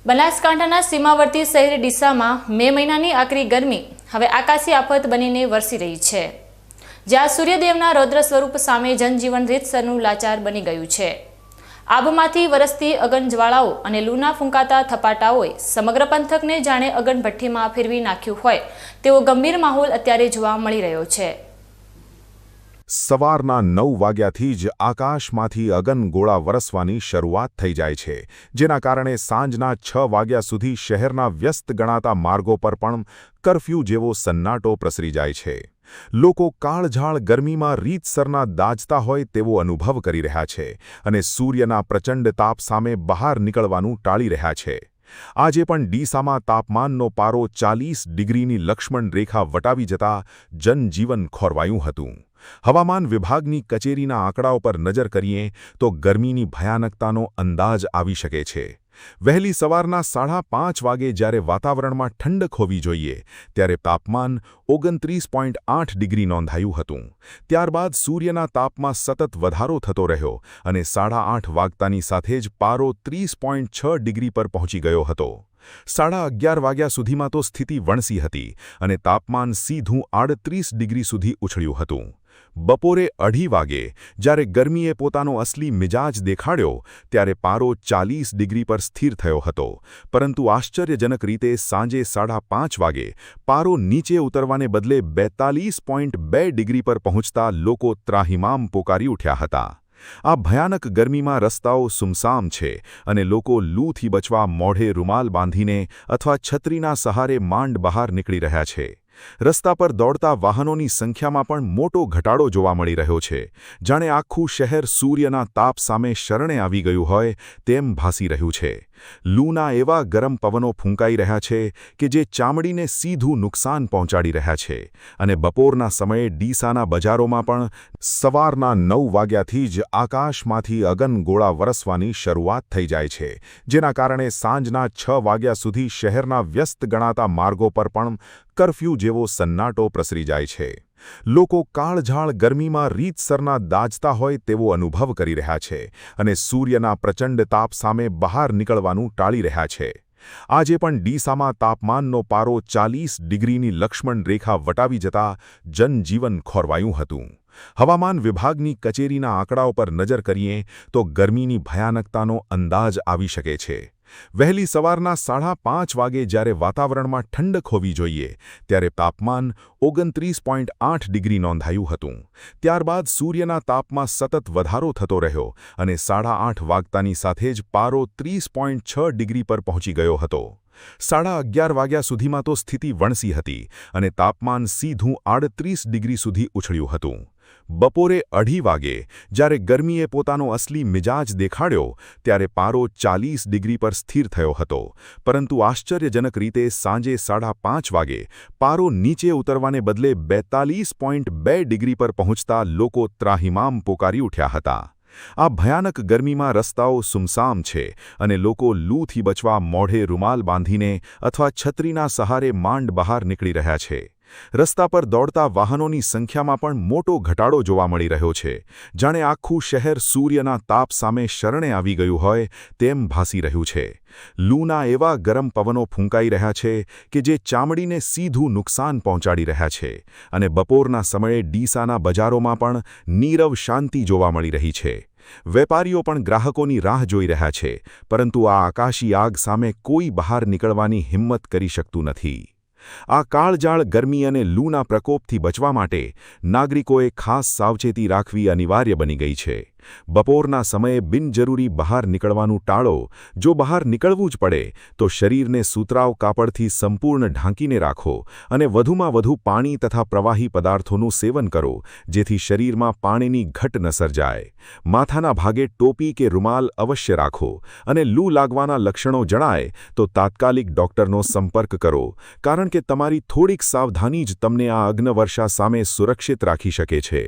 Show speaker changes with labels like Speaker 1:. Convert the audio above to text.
Speaker 1: બનાસકાંઠાના સીમાવર્તી શહેર ડીસામાં મે મહિનાની આકરી ગરમી હવે આકાશી આફત બનીને વરસી રહી છે, જ્યાં સૂર્યદેવના રૌદ્ર સ્વરૂપ સામે જનજીવન રીતસરનું લાચાર બની ગયું છે। આબમાંથી વરસતી અગનજ્વાળાઓ અને લૂના ફૂંકાતા થપાટાઓએ સમગ્ર પંથકને જાણે અગનભઠ્ઠીમાં ફેરવી નાખ્યું હોય તેવો ગંભીર માહોલ અત્યારે જોવા મળી રહ્યો છે।
Speaker 2: સવારના 9 વાગ્યાથી જ આકાશમાંથી અગનગોળા વરસવાની શરૂઆત થઈ જાય છે, જેના કારણે સાંજના 6 વાગ્યા સુધી શહેરના વ્યસ્ત ગણાતા માર્ગો પર પણ કર્ફ્યુ જેવો સન્નાટો પ્રસરી જાય છે। લોકો કાળઝાળ ગરમીમાં રીતસરના દાઝતા હોય તેવો અનુભવ કરી રહ્યા છે અને સૂર્યના પ્રચંડ તાપ સામે બહાર નીકળવાનું ટાળી રહ્યા છે। આજે પણ ડીસામાં તાપમાનનો પારો 40 ડિગ્રીની લક્ષ્મણ રેખા વટાવી જતા જનજીવન ખોરવાયું હતું। હવામાન વિભાગની કચેરીના આંકડાઓ પર નજર કરીએ તો ગરમીની ભયાનકતાનો અંદાજ આવી શકે છે। વહેલી સવારના 5:30 વાગે જ્યારે વાતાવરણમાં ઠંડક હોવી જોઈએ ત્યારે તાપમાન 29.8 ડિગ્રી નોંધાયું હતું। ત્યારબાદ સૂર્યના તાપમાં સતત વધારો થતો રહ્યો અને 8:30 વાગતાની સાથે જ પારો 30.6 ડિગ્રી પર પહોંચી ગયો હતો। 11:30 વાગ્યા સુધીમાં તો સ્થિતિ વણસી હતી અને તાપમાન સીધું 38 ડિગ્રી સુધી ઉછળ્યું હતું। બપોરે 2:30 વાગે જ્યારે ગરમીએ પોતાનો અસલી મિજાજ દેખાડ્યો ત્યારે પારો 40 ડિગ્રી પર સ્થિર થયો હતો, પરંતુ આશ્ચર્યજનક રીતે સાંજે 5:30 વાગે પારો નીચે ઉતરવાને બદલે 42.2 ડિગ્રી પર પહોંચતા લોકો ત્રાહિમામ પોકારી ઉઠ્યા હતા। આ ભયાનક ગરમીમાં રસ્તાઓ સુમસામ છે અને લોકો લૂથી બચવા મોઢે રૂમાલ બાંધીને અથવા છત્રીના સહારે માંડ બહાર નીકળી રહ્યા છે। રસ્તા પર દોડતા વાહનોની સંખ્યામાં પણ મોટો ઘટાડો જોવા મળી રહ્યો છે, જાણે આખું શહેર સૂર્યના તાપ સામે શરણે આવી ગયું હોય તેમ ભાસી રહ્યું છે। લૂના એવા ગરમ પવનો ફૂંકાઈ રહ્યા છે કે જે ચામડીને સીધું નુકસાન પહોંચાડી રહ્યા છે અને બપોરના સમયે ડીસાના બજારોમાં પણ સવારના 9 વાગ્યાથી જ આકાશમાંથી અગનગોળા વરસવાની શરૂઆત થઈ જાય છે, જેના કારણે સાંજના 6 વાગ્યા સુધી શહેરના વ્યસ્ત ગણાતા માર્ગો પર પણ કર્ફ્યુ જેવો સન્નાટો પ્રસરી જાય છે। લોકો કાળઝાળ ગરમીમાં રીતસરના દાઝતા હોય તેવો અનુભવ કરી રહ્યા છે અને સૂર્યના પ્રચંડ તાપ સામે બહાર નીકળવાનું ટાળી રહ્યા છે। આજે પણ ડીસામાં તાપમાનનો પારો 40 ડિગ્રીની લક્ષ્મણ રેખા વટાવી જતા જનજીવન ખોરવાયું હતું। હવામાન વિભાગની કચેરીના આંકડાઓ પર નજર કરીએ તો ગરમીની ભયાનકતાનો અંદાજ આવી શકે છે। વહેલી સવારના 5:30 વાગે જ્યારે વાતાવરણમાં ઠંડક હોવી જોઈએ ત્યારે તાપમાન 29.8 ડિગ્રી નોંધાયું હતું। ત્યારબાદ સૂર્યના તાપમાં સતત વધારો થતો રહ્યો અને 8:30 વાગતાની સાથે જ પારો 30.6 ડિગ્રી પર પહોંચી ગયો હતો। 11:30 વાગ્યા સુધીમાં તો સ્થિતિ વણસી હતી અને તાપમાન સીધું 38 ડિગ્રી સુધી ઉછળ્યું હતું। બપોરે 2:30 વાગે જ્યારે ગરમીએ પોતાનો અસલી મિજાજ દેખાડ્યો ત્યારે પારો 40 ડિગ્રી પર સ્થિર થયો હતો, પરંતુ આશ્ચર્યજનક રીતે સાંજે 5:30 વાગે પારો નીચે ઉતરવાને બદલે 42.2 ડિગ્રી પર પહોંચતા લોકો ત્રાહિમામ પોકારી ઉઠ્યા હતા। આ ભયાનક ગરમીમાં રસ્તાઓ સુમસામ છે અને લોકો લૂથી બચવા મોઢે રૂમાલ બાંધીને અથવા છત્રીના સહારે માંડ બહાર નીકળી રહ્યા છે। રસ્તા પર દોડતા વાહનોની સંખ્યામાં પણ મોટો ઘટાડો જોવા મળી રહ્યો છે, જાણે આખું શહેર સૂર્યના તાપ સામે શરણે આવી ગયું હોય તેમ ભાસી રહ્યું છે। લૂના એવા ગરમ પવનો ફૂંકાઈ રહ્યા છે કે જે ચામડીને સીધું નુકસાન પહોંચાડી રહ્યા છે અને બપોરના સમયે ડીસાના બજારોમાં પણ નીરવ શાંતિ જોવા મળી રહી છે। વેપારીઓ પણ ગ્રાહકોની રાહ જોઈ રહ્યા છે, પરંતુ આ આકાશી આગ સામે કોઈ બહાર નીકળવાની હિંમત કરી શકતું નથી। આ કાળઝાળ ગરમી અને લૂના પ્રકોપથી બચવા માટે નાગરિકોએ ખાસ સાવચેતી રાખવી અનિવાર્ય બની ગઈ છે। બપોરના સમયે બિનજરૂરી બહાર નીકળવાનું ટાળો। જો બહાર નીકળવું જ પડે તો શરીરને સૂતરાવ કાપડથી સંપૂર્ણ ઢાંકીને રાખો અને વધુમાં વધુ પાણી તથા પ્રવાહી પદાર્થોનું સેવન કરો, જેથી શરીરમાં પાણીની ઘટ ન સર્જાય। માથાના ભાગે ટોપી કે રૂમાલ અવશ્ય રાખો અને લૂ લાગવાના લક્ષણો જણાય તો તાત્કાલિક ડૉક્ટરનો સંપર્ક કરો, કારણ કે તમારી થોડીક સાવધાની જ તમને આ અગ્નિવર્ષા સામે સુરક્ષિત રાખી શકે છે।